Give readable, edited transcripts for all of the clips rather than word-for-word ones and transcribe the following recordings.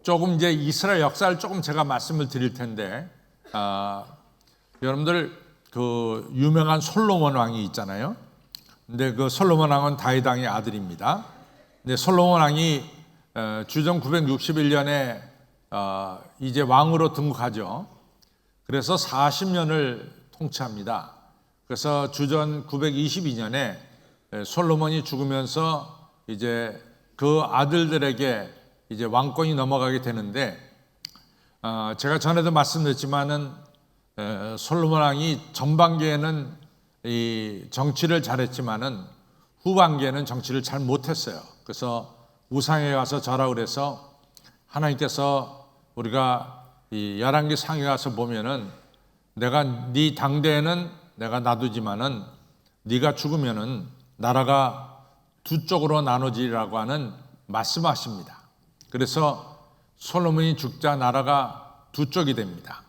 조금 이제 이스라엘 역사를 조금 제가 말씀을 드릴 텐데, 여러분들 그 유명한 솔로몬 왕이 있잖아요. 근데 그 솔로몬 왕은 다윗 왕의 아들입니다. 근데 솔로몬 왕이 주전 961년에 이제 왕으로 등극하죠. 그래서 40년을 통치합니다. 그래서 주전 922년에 솔로몬이 죽으면서 이제 그 아들들에게 이제 왕권이 넘어가게 되는데, 제가 전에도 말씀드렸지만은 솔로몬 왕이 전반기에는 이 정치를 잘했지만은 후반기에는 정치를 잘 못했어요. 그래서 우상에 가서 절하고 그래서 하나님께서 우리가 이 열왕기 상에 가서 보면은 내가 네 당대에는 내가 놔두지만은 네가 죽으면은 나라가 두 쪽으로 나눠지리라고 하는 말씀하십니다. 그래서 솔로몬이 죽자 나라가 두 쪽이 됩니다.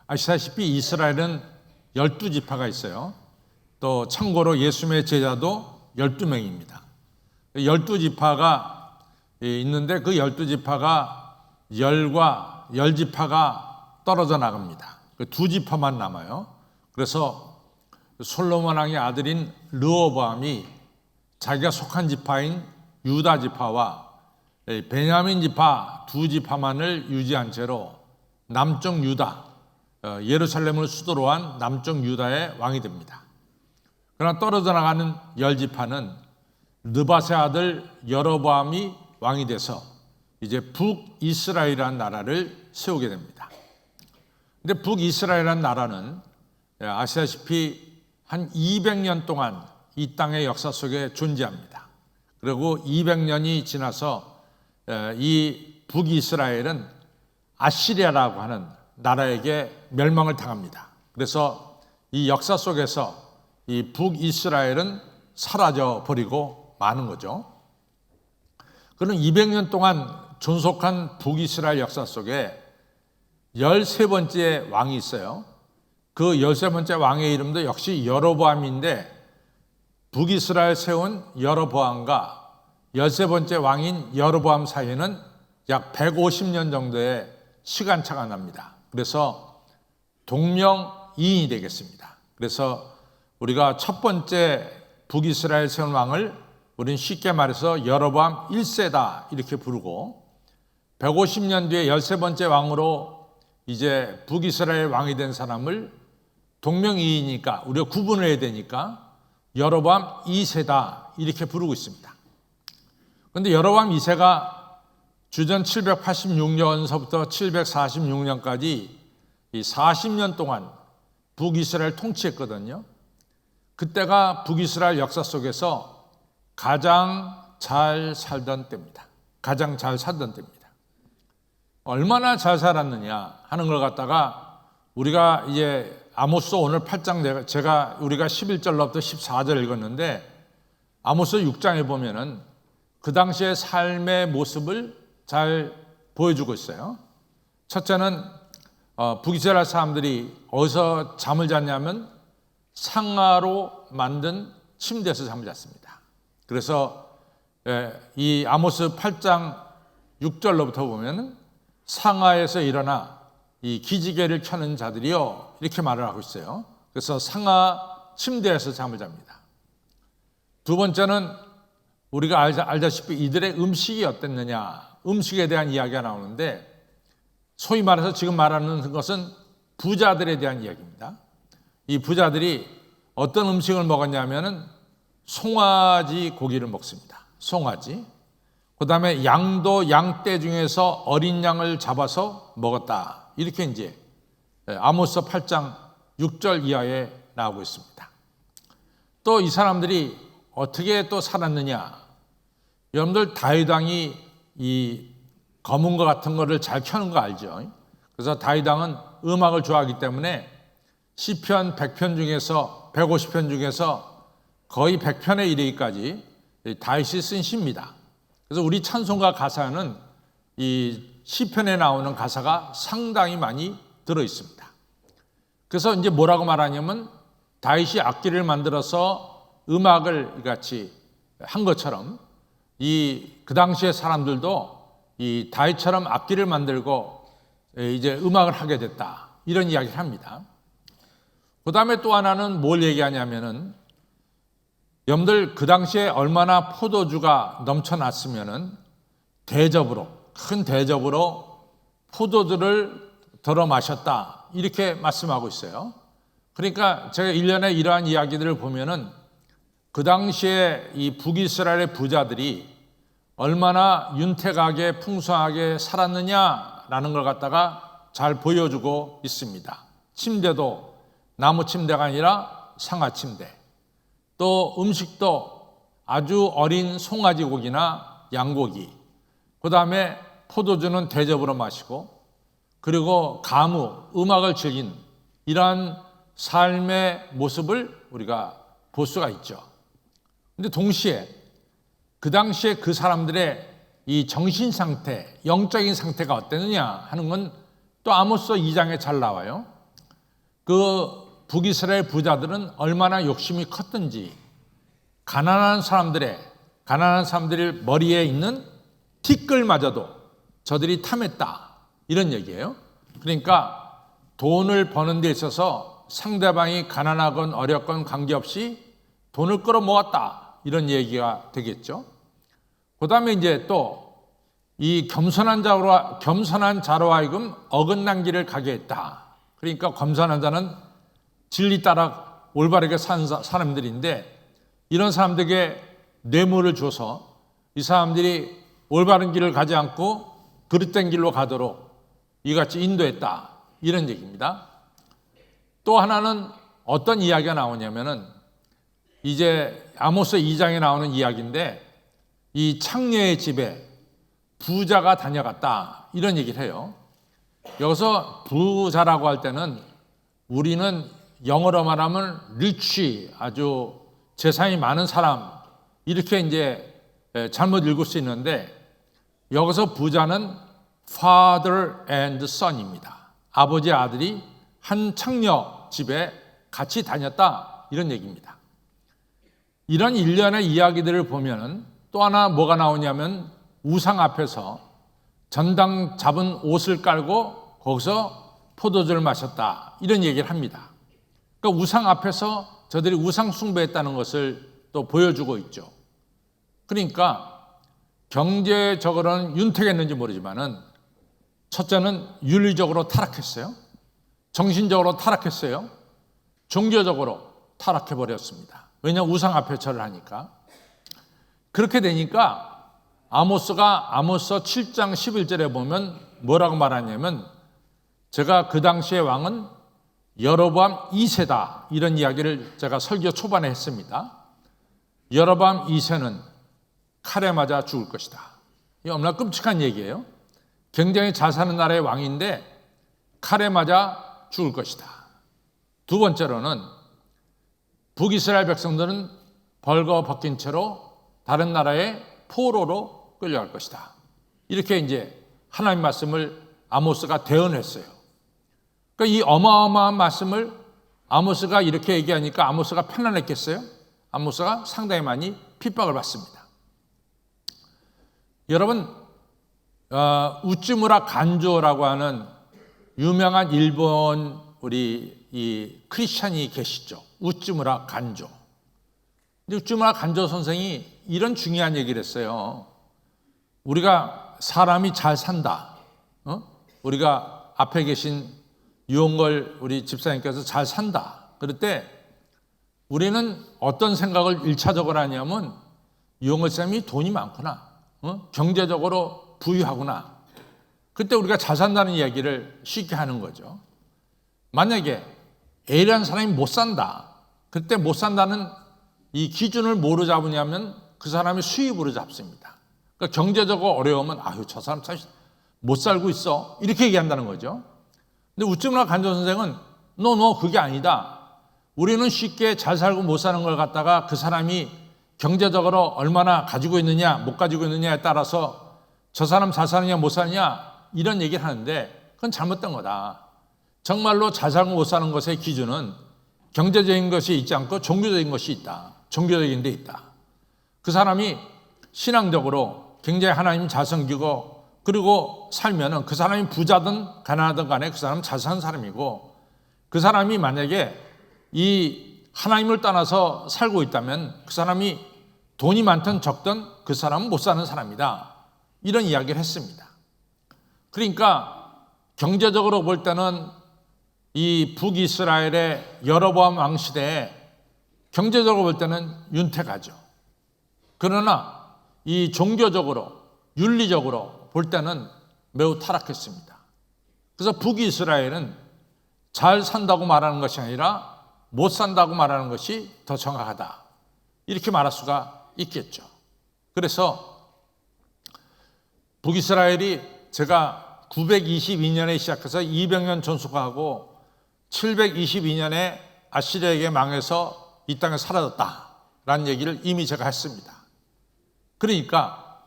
아시다시피 이스라엘은 12지파가 있어요. 또 참고로 예수님의 제자도 12명입니다. 12지파가 있는데 그 12지파가 열지파가 떨어져 나갑니다. 그 두 지파만 남아요. 그래서 솔로몬 왕의 아들인 르호보암이 자기가 속한 지파인 유다 지파와 베냐민 지파 두 지파만을 유지한 채로 남쪽 유다, 예루살렘을 수도로 한 남쪽 유다의 왕이 됩니다. 그러나 떨어져 나가는 열 지파는 느밧의 아들 여로보암이 왕이 돼서 이제 북이스라엘이라는 나라를 세우게 됩니다. 근데 북이스라엘이라는 나라는 아시다시피 한 200년 동안 이 땅의 역사 속에 존재합니다. 그리고 200년이 지나서 이 북이스라엘은 아시리아라고 하는 나라에게 멸망을 당합니다. 그래서 이 역사 속에서 이 북이스라엘은 사라져 버리고 마는 거죠. 그런 200년 동안 존속한 북이스라엘 역사 속에 13번째 왕이 있어요. 그 13번째 왕의 이름도 역시 여로보암인데, 북이스라엘 세운 여로보암과 13번째 왕인 여로보암 사이에는 약 150년 정도의 시간차가 납니다. 그래서 동명이인이 되겠습니다. 그래서 우리가 첫 번째 북이스라엘 세운 왕을 우리는 쉽게 말해서 여로보암 1세다 이렇게 부르고, 150년 뒤에 13번째 왕으로 이제 북이스라엘 왕이 된 사람을 동명이인이니까 우리가 구분을 해야 되니까 여로보암 2세다 이렇게 부르고 있습니다. 그런데 여로보암 2세가 주전 786년서부터 746년까지 이 40년 동안 북이스라엘 통치했거든요. 그때가 북이스라엘 역사 속에서 가장 잘 살던 때입니다. 가장 잘 살던 때입니다. 얼마나 잘 살았느냐 하는 걸 갖다가 우리가 이제 아모스 오늘 8장 우리가 11절로부터 14절 읽었는데, 아모스 6장에 보면은 그 당시의 삶의 모습을 잘 보여주고 있어요. 첫째는 북이스라엘 사람들이 어디서 잠을 잤냐면 상아로 만든 침대에서 잠을 잤습니다. 그래서 이 아모스 8장 6절로부터 보면은 상아에서 일어나 이 기지개를 켜는 자들이요 이렇게 말을 하고 있어요. 그래서 상아 침대에서 잠을 잡니다. 두 번째는 우리가 알다시피 이들의 음식이 어땠느냐, 음식에 대한 이야기가 나오는데, 소위 말해서 지금 말하는 것은 부자들에 대한 이야기입니다. 이 부자들이 어떤 음식을 먹었냐면은 송아지 고기를 먹습니다. 송아지. 그 다음에 양도 양떼 중에서 어린 양을 잡아서 먹었다. 이렇게 이제 아모스 8장 6절 이하에 나오고 있습니다. 또 이 사람들이 어떻게 또 살았느냐. 여러분들 다윗 왕이 이 검은 거 같은 거를 잘 켜는 거 알죠? 그래서 다윗 왕은 음악을 좋아하기 때문에 시편 100편 중에서 150편 중에서 거의 100편에 이르기까지 다윗이 쓴 시입니다. 그래서 우리 찬송가 가사는 이 시편에 나오는 가사가 상당히 많이 들어 있습니다. 그래서 이제 뭐라고 말하냐면 다윗이 악기를 만들어서 음악을 같이 한 것처럼 그 당시의 사람들도 이 다윗처럼 악기를 만들고 이제 음악을 하게 됐다. 이런 이야기를 합니다. 그 다음에 또 하나는 뭘 얘기하냐면은 여러분들 그 당시에 얼마나 포도주가 넘쳐났으면은 대접으로, 큰 대접으로 포도주를 덜어 마셨다. 이렇게 말씀하고 있어요. 그러니까 제가 1년에 이러한 이야기들을 보면은 그 당시에 이 북이스라엘의 부자들이 얼마나 윤택하게 풍성하게 살았느냐라는 걸 갖다가 잘 보여주고 있습니다. 침대도 나무 침대가 아니라 상아 침대. 또 음식도 아주 어린 송아지 고기나 양고기. 그 다음에 포도주는 대접으로 마시고, 그리고 가무, 음악을 즐긴 이러한 삶의 모습을 우리가 볼 수가 있죠. 근데 동시에 그 당시에 그 사람들의 이 정신 상태, 영적인 상태가 어땠느냐 하는 건 또 아모스 2장에 잘 나와요. 그 북이스라엘 부자들은 얼마나 욕심이 컸든지 가난한 사람들이 머리에 있는 티끌마저도 저들이 탐했다. 이런 얘기예요. 그러니까 돈을 버는 데 있어서 상대방이 가난하건 어렵건 관계없이 돈을 끌어모았다. 이런 얘기가 되겠죠. 그 다음에 이제 또 이 겸손한 자로 하여금 어긋난 길을 가게 했다. 그러니까 겸손한 자는 진리 따라 올바르게 사는 사람들인데 이런 사람들에게 뇌물을 줘서 이 사람들이 올바른 길을 가지 않고 그릇된 길로 가도록 이같이 인도했다. 이런 얘기입니다. 또 하나는 어떤 이야기가 나오냐면은 이제 아모스 2장에 나오는 이야기인데 이 창녀의 집에 부자가 다녀갔다. 이런 얘기를 해요. 여기서 부자라고 할 때는 우리는 영어로 말하면 리치, 아주 재산이 많은 사람 이렇게 이제 잘못 읽을 수 있는데 여기서 부자는 father and son입니다. 아버지 아들이 한 창녀 집에 같이 다녔다. 이런 얘기입니다. 이런 일련의 이야기들을 보면은 또 하나 뭐가 나오냐면 우상 앞에서 전당 잡은 옷을 깔고 거기서 포도주를 마셨다. 이런 얘기를 합니다. 그러니까 우상 앞에서 저들이 우상 숭배했다는 것을 또 보여주고 있죠. 그러니까 경제적으로는 윤택했는지 모르지만은 첫째는 윤리적으로 타락했어요. 정신적으로 타락했어요. 종교적으로 타락해버렸습니다. 왜냐하면 우상 앞에 절을 하니까. 그렇게 되니까 아모스 7장 11절에 보면 뭐라고 말하냐면 제가 그 당시의 왕은 여로보암 2세다. 이런 이야기를 제가 설교 초반에 했습니다. 여로보암 2세는 칼에 맞아 죽을 것이다. 이 너무나 끔찍한 얘기예요. 굉장히 잘 사는 나라의 왕인데 칼에 맞아 죽을 것이다. 두 번째로는 북이스라엘 백성들은 벌거벗긴 채로 다른 나라의 포로로 끌려갈 것이다. 이렇게 이제 하나님 말씀을 아모스가 대언했어요. 그러니까 이 어마어마한 말씀을 아모스가 이렇게 얘기하니까 아모스가 편안했겠어요? 아모스가 상당히 많이 핍박을 받습니다. 여러분, 우찌무라 간조라고 하는 유명한 일본 우리 이 크리스찬이 계시죠. 우찌무라 간조. 근데 우찌무라 간조 선생이 이런 중요한 얘기를 했어요. 우리가 사람이 잘 산다. 우리가 앞에 계신 유홍걸 우리 집사님께서 잘 산다. 그럴 때 우리는 어떤 생각을 1차적으로 하냐면 유홍걸 쌤이 돈이 많구나. 경제적으로 부유하구나. 그때 우리가 잘 산다는 이야기를 쉽게 하는 거죠. 만약에 A라는 사람이 못 산다. 그때 못 산다는 이 기준을 뭐로 잡으냐면 그 사람의 수입으로 잡습니다. 그러니까 경제적으로 어려우면 아유 저 사람 참 못 살고 있어. 이렇게 얘기한다는 거죠. 근데 우찌무라 간조 선생은 no, 그게 아니다. 우리는 쉽게 잘 살고 못 사는 걸 갖다가 그 사람이 경제적으로 얼마나 가지고 있느냐 못 가지고 있느냐에 따라서 저 사람 잘 사느냐 못 사느냐 이런 얘기를 하는데 그건 잘못된 거다. 정말로 잘 살고 못 사는 것의 기준은 경제적인 것이 있지 않고 종교적인 것이 있다. 종교적인 데 있다. 그 사람이 신앙적으로 굉장히 하나님 잘 섬기고 그리고 살면은 그 사람이 부자든 가난하든 간에 그 사람은 잘 사는 사람이고, 그 사람이 만약에 이 하나님을 떠나서 살고 있다면 그 사람이 돈이 많든 적든 그 사람은 못 사는 사람이다. 이런 이야기를 했습니다. 그러니까 경제적으로 볼 때는 이 북이스라엘의 여로보암 왕 시대에 경제적으로 볼 때는 윤택하죠. 그러나 이 종교적으로 윤리적으로 볼 때는 매우 타락했습니다. 그래서 북이스라엘은 잘 산다고 말하는 것이 아니라 못 산다고 말하는 것이 더 정확하다. 이렇게 말할 수가 있겠죠. 그래서 북이스라엘이 제가 922년에 시작해서 200년 전속하고 722년에 아시리아에게 망해서 이 땅에 사라졌다라는 얘기를 이미 제가 했습니다. 그러니까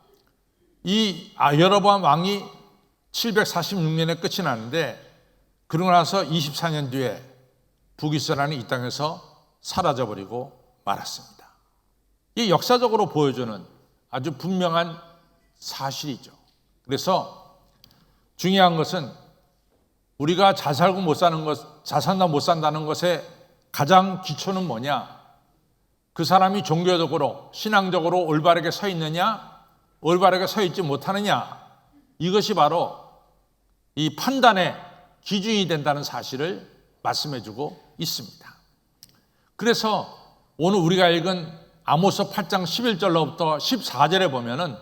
이 여로보암 왕이 746년에 끝이 나는데, 그러고 나서 24년 뒤에 북이스라엘은 이 땅에서 사라져버리고 말았습니다. 이 역사적으로 보여주는 아주 분명한 사실이죠. 그래서 중요한 것은 우리가 잘 살고 못 사는 것, 잘 산다 못 산다는 것의 가장 기초는 뭐냐? 그 사람이 종교적으로 신앙적으로 올바르게 서 있느냐, 올바르게 서 있지 못하느냐, 이것이 바로 이 판단의 기준이 된다는 사실을 말씀해주고 있습니다. 그래서 오늘 우리가 읽은 아모스 8장 11절로부터 14절에 보면은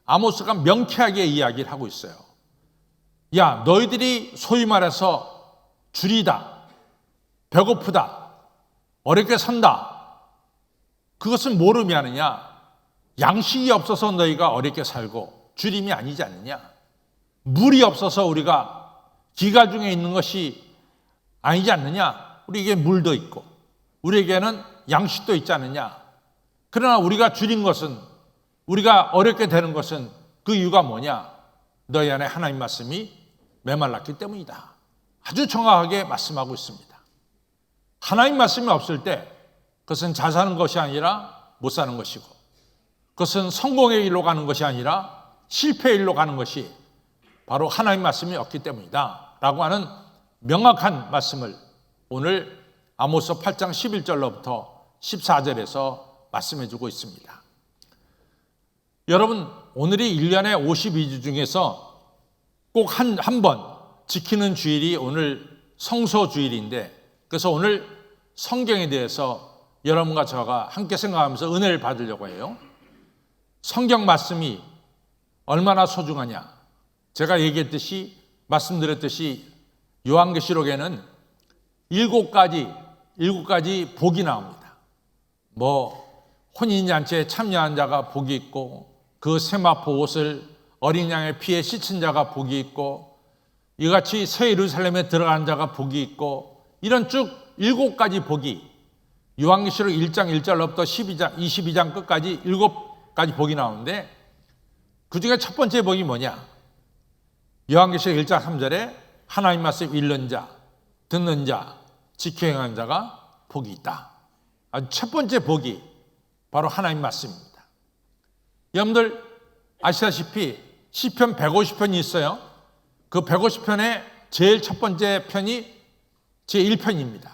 아모스가 명쾌하게 이야기를 하고 있어요. 야, 너희들이 소위 말해서 줄이다, 배고프다, 어렵게 산다, 그것은 뭘 의미하느냐? 양식이 없어서 너희가 어렵게 살고 줄임이 아니지 않느냐? 물이 없어서 우리가 기가 중에 있는 것이 아니지 않느냐? 우리에게 물도 있고 우리에게는 양식도 있지 않느냐? 그러나 우리가 줄인 것은, 우리가 어렵게 되는 것은 그 이유가 뭐냐? 너희 안에 하나님 말씀이 메말랐기 때문이다. 아주 정확하게 말씀하고 있습니다. 하나님 말씀이 없을 때 그것은 잘 사는 것이 아니라 못 사는 것이고, 그것은 성공의 일로 가는 것이 아니라 실패의 일로 가는 것이 바로 하나님 말씀이 없기 때문이다 라고 하는 명확한 말씀을 오늘 아모스 8장 11절로부터 14절에서 말씀해 주고 있습니다. 여러분, 오늘이 1년에 52주 중에서 꼭 한 번 지키는 주일이 오늘 성소주일인데, 그래서 오늘 성경에 대해서 여러분과 저가 함께 생각하면서 은혜를 받으려고 해요. 성경 말씀이 얼마나 소중하냐? 제가 얘기했듯이, 말씀드렸듯이 요한계시록에는 7가지 복이 나옵니다. 혼인잔치에 참여한 자가 복이 있고, 그 세마포 옷을 어린 양의 피에 씻은 자가 복이 있고, 이같이 새 예루살렘에 들어간 자가 복이 있고, 이런 쭉 7가지 복이 요한계시록 1장 1절로부터 22장 끝까지 7가지 복이 나오는데, 그 중에 첫 번째 복이 뭐냐? 요한계시록 1장 3절에 하나님 말씀 읽는 자, 듣는 자, 지켜 행하는 자가 복이 있다. 아주 첫 번째 복이 바로 하나님 말씀입니다. 여러분들 아시다시피 시편 150편이 있어요. 그 150편의 제일 첫 번째 편이 제1편입니다.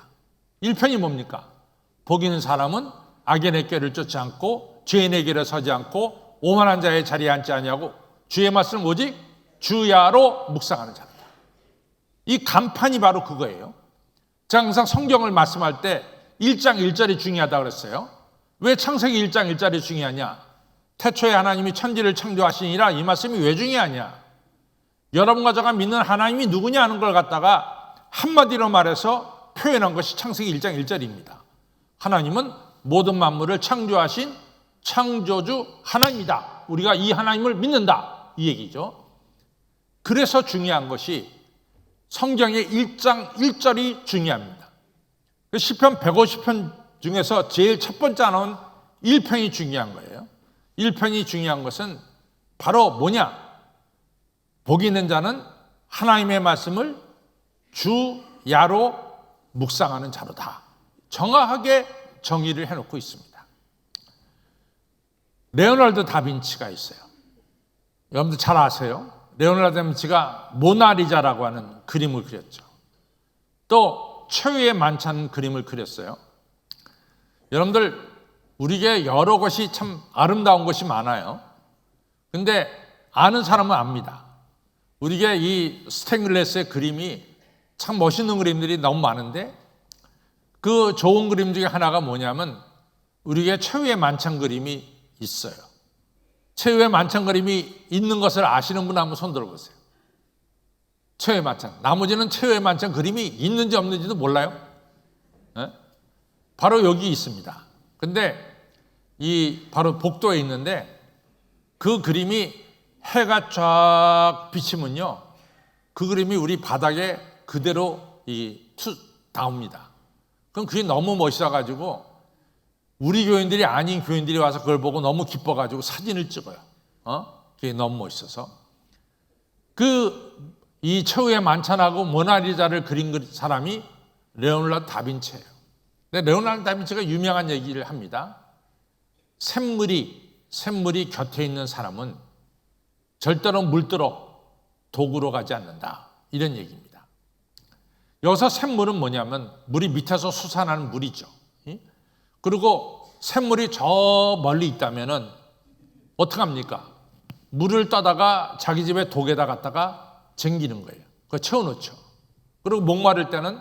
1편이 뭡니까? 복 있는 사람은 악인의 꾀를 쫓지 않고 죄인의 길에 서지 않고 오만한 자의 자리에 앉지 아니하고 주의 말씀을 오직 주야로 묵상하는 자다. 이 간판이 바로 그거예요. 제가 항상 성경을 말씀할 때 1장 1절이 중요하다고 그랬어요. 왜 창세기 1장 1절이 중요하냐? 태초에 하나님이 천지를 창조하시니라, 이 말씀이 왜 중요하냐? 여러분과 제가 믿는 하나님이 누구냐 하는 걸 갖다가 한마디로 말해서 표현한 것이 창세기 1장 1절입니다. 하나님은 모든 만물을 창조하신 창조주 하나님이다. 우리가 이 하나님을 믿는다. 이 얘기죠. 그래서 중요한 것이 성경의 1장 1절이 중요합니다. 시편 150편 중에서 제일 첫 번째 나온 1편이 중요한 거예요. 1편이 중요한 것은 바로 뭐냐? 복 있는 자는 하나님의 말씀을 주야로 묵상하는 자로다. 정확하게 정의를 해놓고 있습니다. 레오나르도 다빈치가 있어요. 여러분들 잘 아세요. 레오나르도 다빈치가 모나리자라고 하는 그림을 그렸죠. 또 최후의 만찬 그림을 그렸어요. 여러분들, 우리에게 여러 것이 참 아름다운 것이 많아요. 근데 아는 사람은 압니다. 우리에게 이 스테인글라스의 그림이 참 멋있는 그림들이 너무 많은데, 그 좋은 그림 중에 하나가 뭐냐면 우리에게 최후의 만찬 그림이 있어요. 최후의 만찬 그림이 있는 것을 아시는 분 한번 손 들어보세요. 최후의 만찬. 나머지는 최후의 만찬 그림이 있는지 없는지도 몰라요. 네? 바로 여기 있습니다. 근데 이 바로 복도에 있는데, 그 그림이 해가 쫙 비치면요, 그 그림이 우리 바닥에 그대로 나옵니다. 그럼 그게 너무 멋있어가지고 우리 교인들이 아닌 교인들이 와서 그걸 보고 너무 기뻐가지고 사진을 찍어요. 그게 너무 멋있어서. 이 최후의 만찬하고 모나리자를 그린 사람이 레오나르도 다빈치예요. 근데 레오나르도 다빈치가 유명한 얘기를 합니다. 샘물이 곁에 있는 사람은 절대로 물들어 도구로 가지 않는다, 이런 얘기입니다. 여기서 샘물은 뭐냐면 물이 밑에서 솟아나는 물이죠. 그리고 샘물이 저 멀리 있다면은 어떡합니까? 물을 떠다가 자기 집에 독에다 갖다가 쟁기는 거예요. 그거 채워놓죠. 그리고 목마를 때는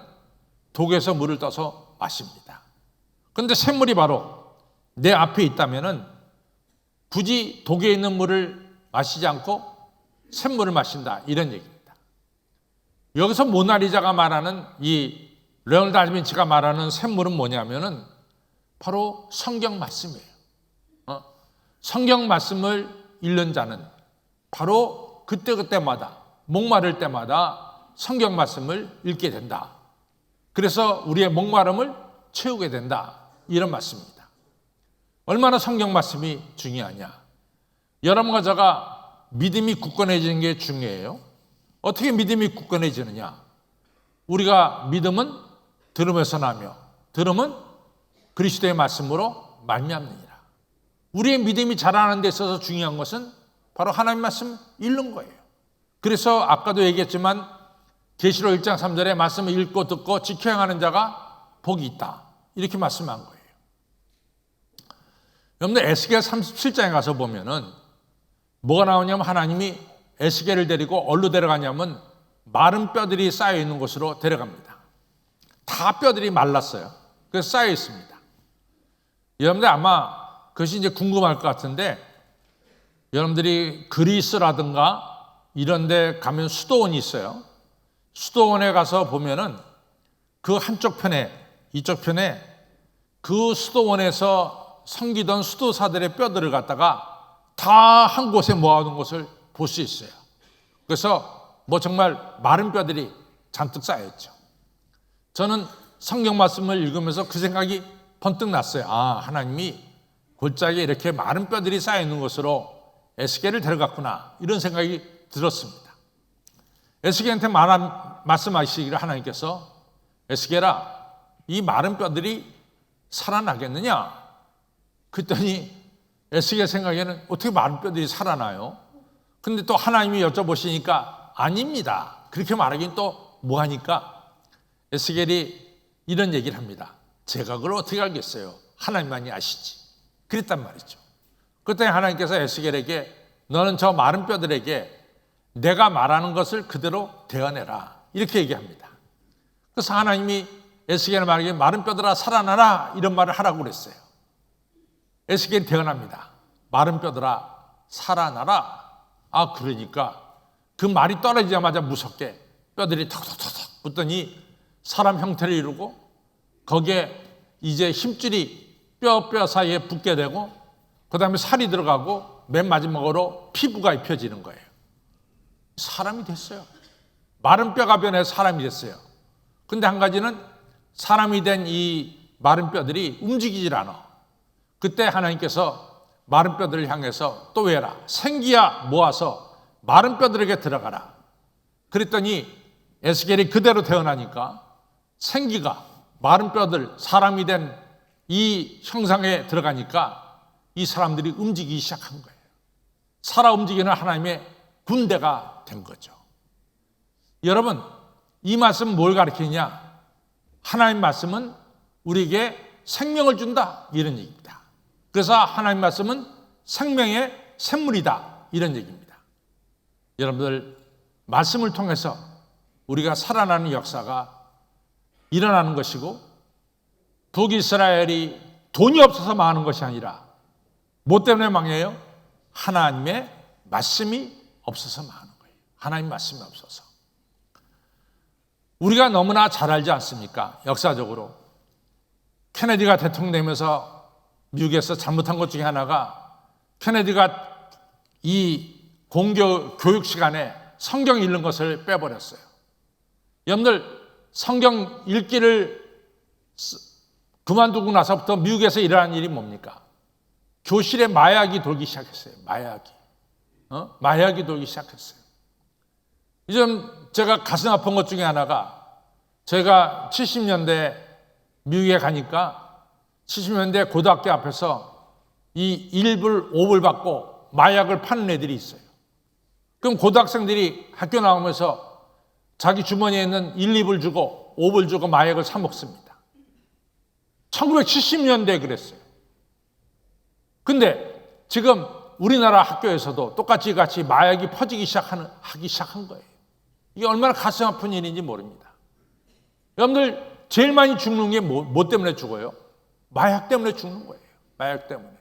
독에서 물을 떠서 마십니다. 그런데 샘물이 바로 내 앞에 있다면은 굳이 독에 있는 물을 마시지 않고 샘물을 마신다, 이런 얘기입니다. 여기서 모나리자가 말하는, 이 레오나르도 다빈치가 말하는 샘물은 뭐냐면은 바로 성경 말씀이에요. 성경 말씀을 읽는 자는 바로 그때그때마다 목마를 때마다 성경 말씀을 읽게 된다. 그래서 우리의 목마름을 채우게 된다, 이런 말씀입니다. 얼마나 성경 말씀이 중요하냐. 여러분과 제가 믿음이 굳건해지는 게 중요해요. 어떻게 믿음이 굳건해지느냐. 우리가 믿음은 들음에서 나며 들음은 그리스도의 말씀으로 말미암느니라. 우리의 믿음이 자라는 데 있어서 중요한 것은 바로 하나님 말씀 읽는 거예요. 그래서 아까도 얘기했지만 계시록 1장 3절에 말씀을 읽고 듣고 지켜 행하는 자가 복이 있다, 이렇게 말씀한 거예요. 여러분들, 에스겔 37장에 가서 보면은 뭐가 나오냐면 하나님이 에스겔을 데리고 어디로 데려가냐면 마른 뼈들이 쌓여 있는 곳으로 데려갑니다. 다 뼈들이 말랐어요. 그래서 쌓여 있습니다. 여러분들 아마 그것이 이제 궁금할 것 같은데, 여러분들이 그리스라든가 이런 데 가면 수도원이 있어요. 수도원에 가서 보면은 그 한쪽 편에, 이쪽 편에 그 수도원에서 섬기던 수도사들의 뼈들을 갖다가 다 한 곳에 모아놓은 것을 볼 수 있어요. 그래서 뭐 정말 마른 뼈들이 잔뜩 쌓여있죠. 저는 성경 말씀을 읽으면서 그 생각이 번뜩 났어요. 아, 하나님이 골짜기에 이렇게 마른 뼈들이 쌓여있는 곳으로 에스겔을 데려갔구나, 이런 생각이 들었습니다. 에스겔한테 말씀하시기를 하나님께서, 에스겔아, 이 마른 뼈들이 살아나겠느냐? 그랬더니 에스겔 생각에는 어떻게 마른 뼈들이 살아나요? 근데 또 하나님이 여쭤보시니까 아닙니다, 그렇게 말하긴 또 뭐하니까 에스겔이 이런 얘기를 합니다. 제가 그걸 어떻게 알겠어요? 하나님만이 아시지. 그랬단 말이죠. 그랬더니 하나님께서 에스겔에게 너는 저 마른 뼈들에게 내가 말하는 것을 그대로 대언해라, 이렇게 얘기합니다. 그래서 하나님이 에스겔을 말하기에 마른 뼈들아 살아나라, 이런 말을 하라고 그랬어요. 에스겔이 대언합니다. 마른 뼈들아 살아나라. 아, 그러니까 그 말이 떨어지자마자 무섭게 뼈들이 턱턱턱 붙더니 사람 형태를 이루고 거기에 이제 힘줄이 뼈 사이에 붙게 되고 그 다음에 살이 들어가고 맨 마지막으로 피부가 입혀지는 거예요. 사람이 됐어요. 마른 뼈가 변해서 사람이 됐어요. 근데 한 가지는 사람이 된 이 마른 뼈들이 움직이질 않아. 그때 하나님께서 마른 뼈들을 향해서 또 해라. 생기야 모아서 마른 뼈들에게 들어가라. 그랬더니 에스겔이 그대로 태어나니까 생기가 마른 뼈들, 사람이 된 이 형상에 들어가니까 이 사람들이 움직이기 시작한 거예요. 살아 움직이는 하나님의 군대가 된 거죠. 여러분, 이 말씀 뭘 가르치냐? 하나님 말씀은 우리에게 생명을 준다, 이런 얘기입니다. 그래서 하나님 말씀은 생명의 샘물이다, 이런 얘기입니다. 여러분들, 말씀을 통해서 우리가 살아나는 역사가 일어나는 것이고, 북이스라엘이 돈이 없어서 망하는 것이 아니라 뭐 때문에 망해요? 하나님의 말씀이 없어서 망하는 거예요. 하나님 말씀이 없어서. 우리가 너무나 잘 알지 않습니까? 역사적으로 케네디가 대통령 되면서 미국에서 잘못한 것 중에 하나가, 케네디가 이 공교 교육 시간에 성경 읽는 것을 빼버렸어요. 여러분들, 성경 읽기를 그만두고 나서부터 미국에서 일어난 일이 뭡니까? 교실에 마약이 돌기 시작했어요. 마약이 돌기 시작했어요. 요즘 제가 가슴 아픈 것 중에 하나가, 제가 70년대 미국에 가니까 70년대 고등학교 앞에서 이 1불, 5불 받고 마약을 파는 애들이 있어요. 그럼 고등학생들이 학교 나오면서 자기 주머니에 있는 1, 2불 주고 5불 주고 마약을 사 먹습니다. 1970년대에 그랬어요. 근데 지금 우리나라 학교에서도 똑같이 같이 마약이 퍼지기 하기 시작한 거예요. 이게 얼마나 가슴 아픈 일인지 모릅니다. 여러분들, 제일 많이 죽는 게 뭐 때문에 죽어요? 마약 때문에 죽는 거예요. 마약 때문에.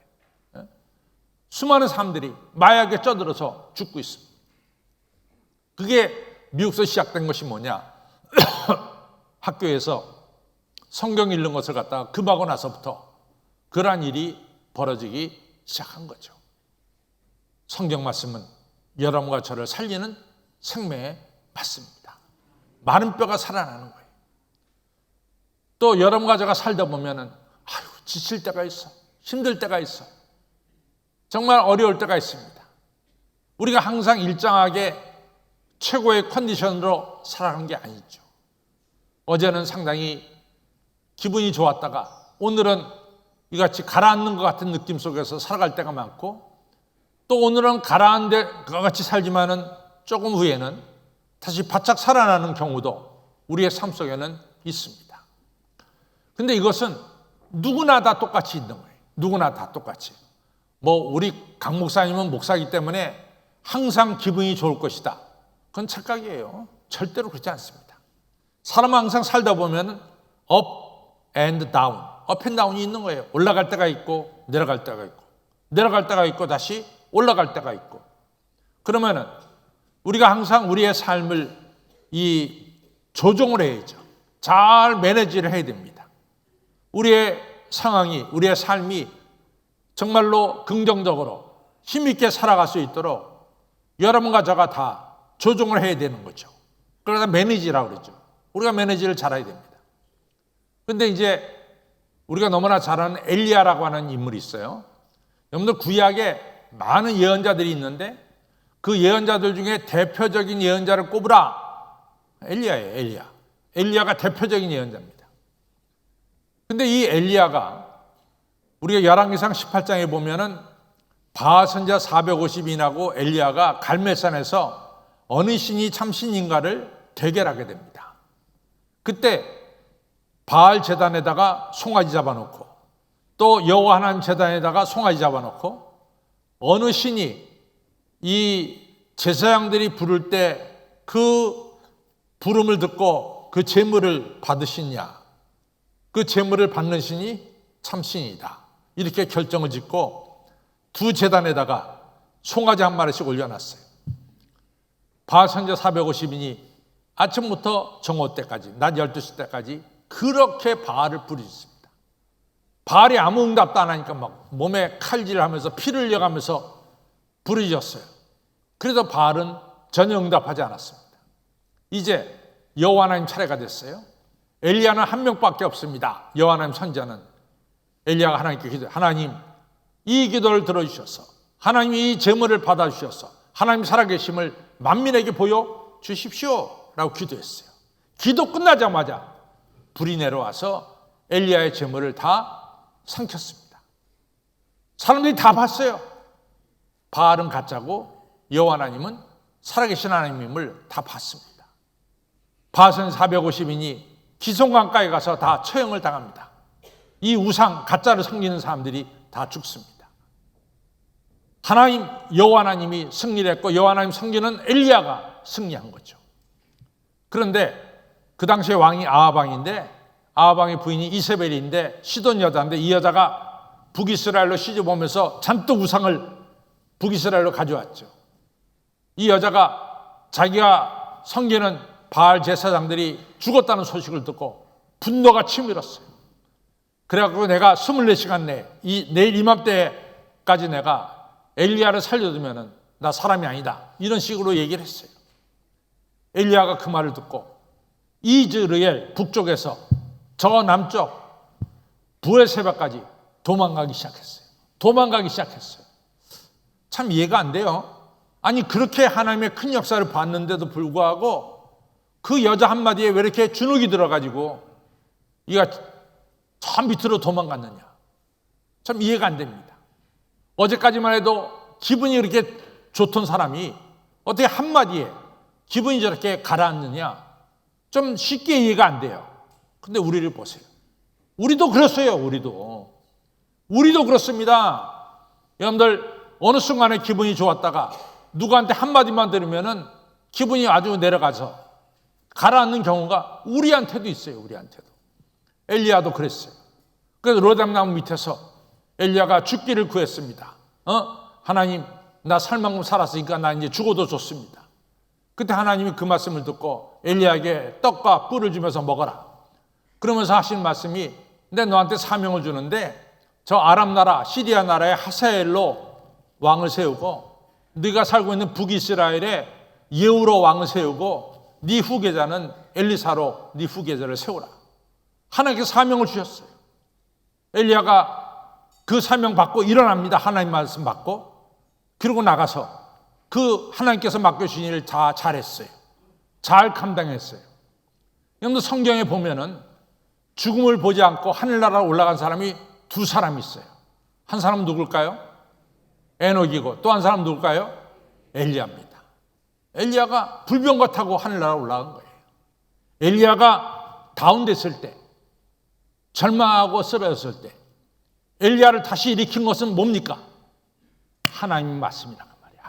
수많은 사람들이 마약에 쪄들어서 죽고 있습니다. 그게 미국에서 시작된 것이 뭐냐? 학교에서 성경 읽는 것을 갖다가 금하고 나서부터 그러한 일이 벌어지기 시작한 거죠. 성경 말씀은 여러분과 저를 살리는 생명의 말씀입니다. 마른 뼈가 살아나는 거예요. 또 여러분과 제가 살다 보면은 지칠 때가 있어, 힘들 때가 있어, 정말 어려울 때가 있습니다. 우리가 항상 일정하게 최고의 컨디션으로 살아가는 게 아니죠. 어제는 상당히 기분이 좋았다가 오늘은 이같이 가라앉는 것 같은 느낌 속에서 살아갈 때가 많고, 또 오늘은 가라앉는 것 같이 살지만은 조금 후에는 다시 바짝 살아나는 경우도 우리의 삶 속에는 있습니다. 근데 이것은 누구나 다 똑같이 있는 거예요. 누구나 다 똑같이. 우리 강 목사님은 목사이기 때문에 항상 기분이 좋을 것이다, 그건 착각이에요. 절대로 그렇지 않습니다. 사람은 항상 살다 보면 업 앤드 다운, 업 앤 다운이 있는 거예요. 올라갈 때가 있고 내려갈 때가 있고, 내려갈 때가 있고 다시 올라갈 때가 있고. 그러면은 우리가 항상 우리의 삶을 조정을 해야죠. 잘 매니지를 해야 됩니다. 우리의 상황이, 우리의 삶이 정말로 긍정적으로 힘있게 살아갈 수 있도록 여러분과 저가 다 조정을 해야 되는 거죠. 그러다 매니지라고 그러죠. 우리가 매니지를 잘해야 됩니다. 그런데 이제 우리가 너무나 잘 아는 엘리야라고 하는 인물이 있어요. 여러분들, 구약에 많은 예언자들이 있는데 그 예언자들 중에 대표적인 예언자를 꼽으라, 엘리야예요. 엘리야. 엘리야가 대표적인 예언자입니다. 근데 이 엘리야가 우리가 열왕기상 18장에 보면은 바알 선지자 450인하고 엘리야가 갈멜산에서 어느 신이 참 신인가를 대결하게 됩니다. 그때 바알 제단에다가 송아지 잡아놓고 또 여호와 하나님 제단에다가 송아지 잡아놓고 어느 신이 이 제사장들이 부를 때 그 부름을 듣고 그 제물을 받으시냐, 그 제물을 받는 신이 참신이다, 이렇게 결정을 짓고 두 제단에다가 송아지 한 마리씩 올려놨어요. 바알 선지자 450인이 아침부터 정오 때까지, 낮 12시 때까지 그렇게 바알을 부르짖습니다. 바알이 아무 응답도 안 하니까 막 몸에 칼질하면서 피를 흘려가면서 부르짖었어요. 그래서 바알은 전혀 응답하지 않았습니다. 이제 여호와 하나님 차례가 됐어요. 엘리야는 한 명밖에 없습니다. 여호와 하나님 선지자는. 엘리야가 하나님께 기도해요. 하나님, 이 기도를 들어주셔서 하나님이 이 제물을 받아주셔서 하나님 살아계심을 만민에게 보여주십시오 라고 기도했어요. 기도 끝나자마자 불이 내려와서 엘리야의 제물을 다 삼켰습니다. 사람들이 다 봤어요. 바알은 가짜고 여호와 하나님은 살아계신 하나님을 다 봤습니다. 바선 450인이 기송강가에 가서 다 처형을 당합니다. 이 우상 가짜를 섬기는 사람들이 다 죽습니다. 하나님 여호와 하나님이 승리를 했고 여호와 하나님 섬기는 엘리야가 승리한 거죠. 그런데 그 당시에 왕이 아합 왕인데 아합 왕의 부인이 이세벨인데 시돈 여자인데 이 여자가 북이스라엘로 시집 오면서 잔뜩 우상을 북이스라엘로 가져왔죠. 이 여자가 자기가 섬기는 바알 제사장들이 죽었다는 소식을 듣고 분노가 치밀었어요. 그래갖고 내가 24시간 내에 내일 이맘때까지 내가 엘리야를 살려두면은 나 사람이 아니다. 이런 식으로 얘기를 했어요. 엘리야가 그 말을 듣고 이즈르엘 북쪽에서 저 남쪽 부엘세바까지 도망가기 시작했어요. 참 이해가 안 돼요. 아니 그렇게 하나님의 큰 역사를 봤는데도 불구하고 그 여자 한마디에 왜 이렇게 주눅이 들어가지고 이가 저 밑으로 도망갔느냐. 참 이해가 안 됩니다. 어제까지만 해도 기분이 그렇게 좋던 사람이 어떻게 한마디에 기분이 저렇게 가라앉느냐. 좀 쉽게 이해가 안 돼요. 근데 우리를 보세요. 우리도 그랬어요. 우리도 그렇습니다. 여러분들 어느 순간에 기분이 좋았다가 누구한테 한마디만 들으면은 기분이 아주 내려가서 가라앉는 경우가 우리한테도 있어요. 엘리야도 그랬어요. 그래서 로담나무 밑에서 엘리야가 죽기를 구했습니다. 하나님 나 살 만큼 살았으니까 나 이제 죽어도 좋습니다. 그때 하나님이 그 말씀을 듣고 엘리야에게 떡과 꿀을 주면서 먹어라. 그러면서 하신 말씀이 내가 너한테 사명을 주는데 저 아람 나라 시리아 나라의 하사엘로 왕을 세우고 네가 살고 있는 북이스라엘에 예후로 왕을 세우고 네 후계자는 엘리사로 네 후계자를 세우라. 하나님께서 사명을 주셨어요. 엘리야가 그 사명 받고 일어납니다. 하나님 말씀 받고 그리고 나가서 그 하나님께서 맡겨주신 일을 다 잘했어요. 잘 감당했어요. 여러분 성경에 보면은 죽음을 보지 않고 하늘나라로 올라간 사람이 두 사람 있어요. 한 사람은 누굴까요? 에녹이고 또 한 사람은 누굴까요? 엘리야입니다. 엘리야가 불병거 타고 하늘나라로 올라간 거예요. 엘리야가 다운됐을 때 절망하고 쓰러졌을 때 엘리야를 다시 일으킨 것은 뭡니까? 하나님 말씀이란 말이에요.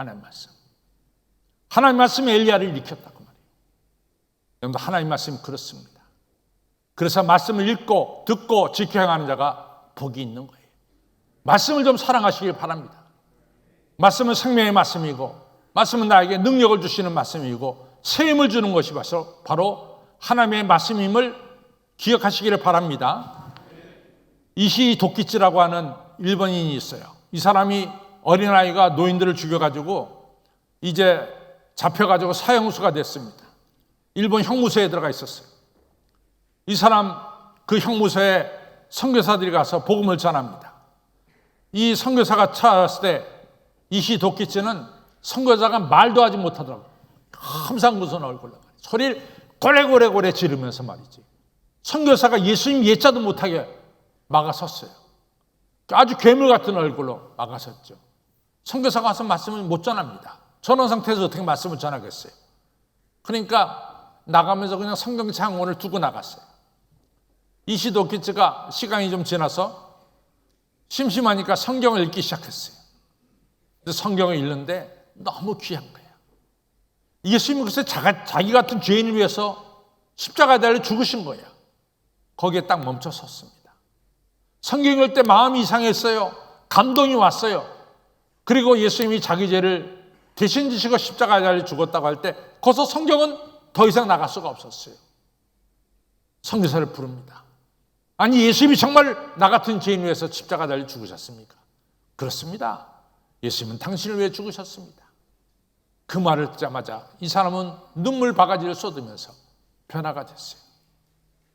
하나님 말씀이 엘리야를 일으켰다고 말이에요. 여러분 하나님 말씀이 그렇습니다. 그래서 말씀을 읽고 듣고 지켜 행하는 자가 복이 있는 거예요. 말씀을 좀 사랑하시길 바랍니다. 말씀은 생명의 말씀이고 말씀은 나에게 능력을 주시는 말씀이고 세임을 주는 것이 바로 하나님의 말씀임을 기억하시기를 바랍니다. 이시 도끼치라고 하는 일본인이 있어요. 이 사람이 어린아이가 노인들을 죽여가지고 이제 잡혀가지고 사형수가 됐습니다. 일본 형무소에 들어가 있었어요. 이 사람 그 형무소에 선교사들이 가서 복음을 전합니다. 이 선교사가 찾아왔을 때 이시 도끼치는 선교사가 말도 하지 못하더라고요. 항상 무서운 얼굴로 소리를 고래고래 지르면서 말이지. 선교사가 예수님 예자도 못하게 막아섰어요. 아주 괴물 같은 얼굴로 막아섰죠. 선교사가 와서 말씀을 못 전합니다. 전원 상태에서 어떻게 말씀을 전하겠어요. 그러니까 나가면서 그냥 성경 창원을 두고 나갔어요. 이시 도끼치가 시간이 좀 지나서 심심하니까 성경을 읽기 시작했어요. 그래서 성경을 읽는데 너무 귀한 거예요. 예수님은 글쎄 자기 같은 죄인을 위해서 십자가에 달려 죽으신 거예요. 거기에 딱 멈춰 섰습니다. 성경 읽을 때 마음이 이상했어요. 감동이 왔어요. 그리고 예수님이 자기 죄를 대신 지시고 십자가에 달려 죽었다고 할 때 거기서 성경은 더 이상 나갈 수가 없었어요. 선교사를 부릅니다. 아니 예수님이 정말 나 같은 죄인 위해서 십자가에 달려 죽으셨습니까? 그렇습니다. 예수님은 당신을 위해 죽으셨습니다. 그 말을 듣자마자 이 사람은 눈물 바가지를 쏟으면서 변화가 됐어요.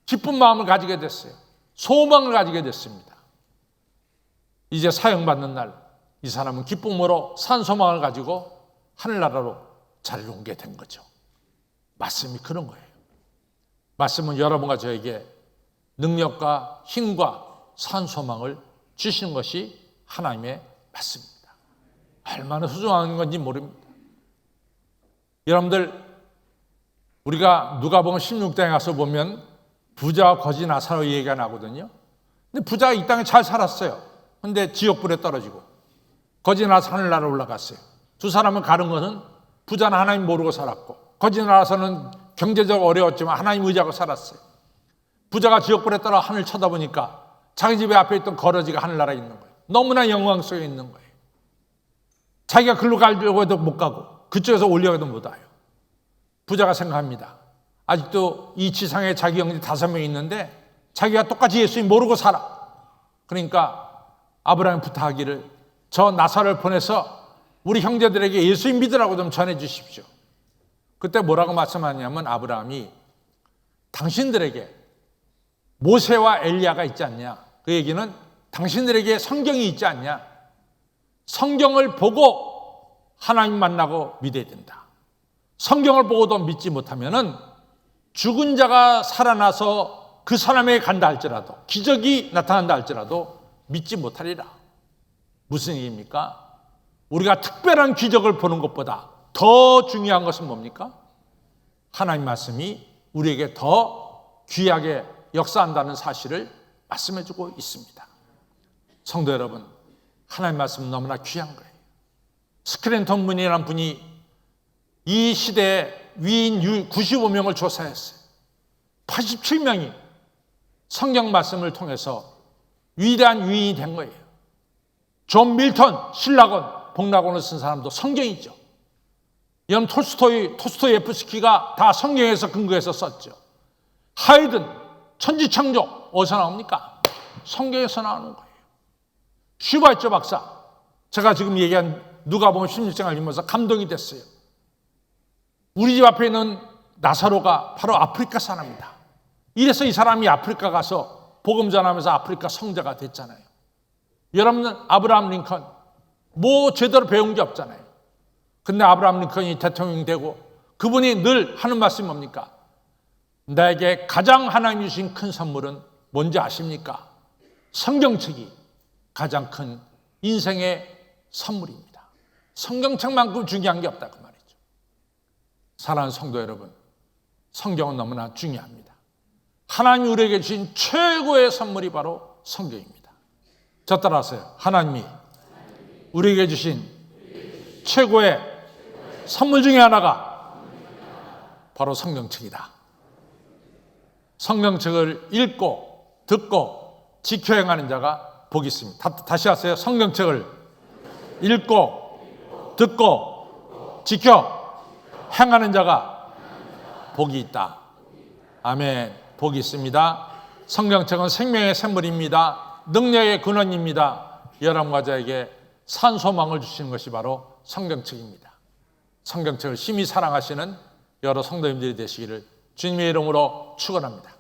기쁜 마음을 가지게 됐어요. 소망을 가지게 됐습니다. 이제 사형받는 날 이 사람은 기쁨으로 산 소망을 가지고 하늘나라로 자리를 옮게 된 거죠. 말씀이 그런 거예요. 말씀은 여러분과 저에게 능력과 힘과 산 소망을 주시는 것이 하나님의 말씀입니다. 얼마나 소중한 건지 모릅니다. 여러분들, 우리가 누가복음 16장에 가서 보면 부자와 거지 나사로 얘기가 나거든요. 근데 부자가 이 땅에 잘 살았어요. 근데 지옥불에 떨어지고 거지 나사로 하늘나라로 올라갔어요. 두 사람을 가른 것은 부자는 하나님 모르고 살았고, 거지 나사로는 경제적으로 어려웠지만 하나님 의지하고 살았어요. 부자가 지옥불에 떨어 하늘 쳐다보니까 자기 집에 앞에 있던 거러지가 하늘나라에 있는 거예요. 너무나 영광 속에 있는 거예요. 자기가 글로 가려고 해도 못 가고 그쪽에서 올려가도 못 와요. 부자가 생각합니다. 아직도 이 지상에 자기 형제 5명 있는데 자기가 똑같이 예수님 모르고 살아. 그러니까 아브라함이 부탁하기를, 저 나사로를 보내서 우리 형제들에게 예수님 믿으라고 좀 전해 주십시오. 그때 뭐라고 말씀하냐면, 아브라함이 당신들에게 모세와 엘리야가 있지 않냐, 그 얘기는 당신들에게 성경이 있지 않냐, 성경을 보고 하나님 만나고 믿어야 된다. 성경을 보고도 믿지 못하면은 죽은 자가 살아나서 그 사람에게 간다 할지라도, 기적이 나타난다 할지라도 믿지 못하리라. 무슨 얘기입니까? 우리가 특별한 기적을 보는 것보다 더 중요한 것은 뭡니까? 하나님 말씀이 우리에게 더 귀하게 역사한다는 사실을 말씀해주고 있습니다. 성도 여러분, 하나님 말씀은 너무나 귀한 거예요. 스크랜턴 문이라는 분이 이 시대에 위인 95명을 조사했어요. 87명이 성경 말씀을 통해서 위대한 위인이 된 거예요. 존 밀턴, 신라곤, 복락곤을 쓴 사람도 성경이죠. 여러분, 토스토예프스키가 다 성경에서 근거해서 썼죠. 하이든, 천지창조 어디서 나옵니까? 성경에서 나오는 거예요. 슈바이처 박사, 제가 지금 얘기한 누가복음 16장을 읽으면서 감동이 됐어요. 우리 집 앞에 있는 나사로가 바로 아프리카 사람입니다. 이래서 이 사람이 아프리카 가서 복음 전하면서 아프리카 성자가 됐잖아요. 여러분은 아브라함 링컨, 뭐 제대로 배운 게 없잖아요. 근데 아브라함 링컨이 대통령이 되고 그분이 늘 하는 말씀이 뭡니까? 나에게 가장 하나님이 주신 큰 선물은 뭔지 아십니까? 성경책이 가장 큰 인생의 선물입니다. 성경책만큼 중요한 게 없다, 그 말이죠. 사랑하는 성도 여러분, 성경은 너무나 중요합니다. 하나님이 우리에게 주신 최고의 선물이 바로 성경입니다. 저 따라하세요. 하나님이 우리에게 주신 최고의 선물 중에 하나가 바로 성경책이다. 성경책을 읽고 듣고 지켜 행하는 자가 복이 있습니다. 다시 하세요. 성경책을 읽고 듣고 지켜 행하는 자가 복이 있다. 아멘. 복이 있습니다. 성경책은 생명의 샘물입니다. 능력의 근원입니다. 여러분과 저에게 산소망을 주시는 것이 바로 성경책입니다. 성경책을 심히 사랑하시는 여러 성도님들이 되시기를 주님의 이름으로 축원합니다.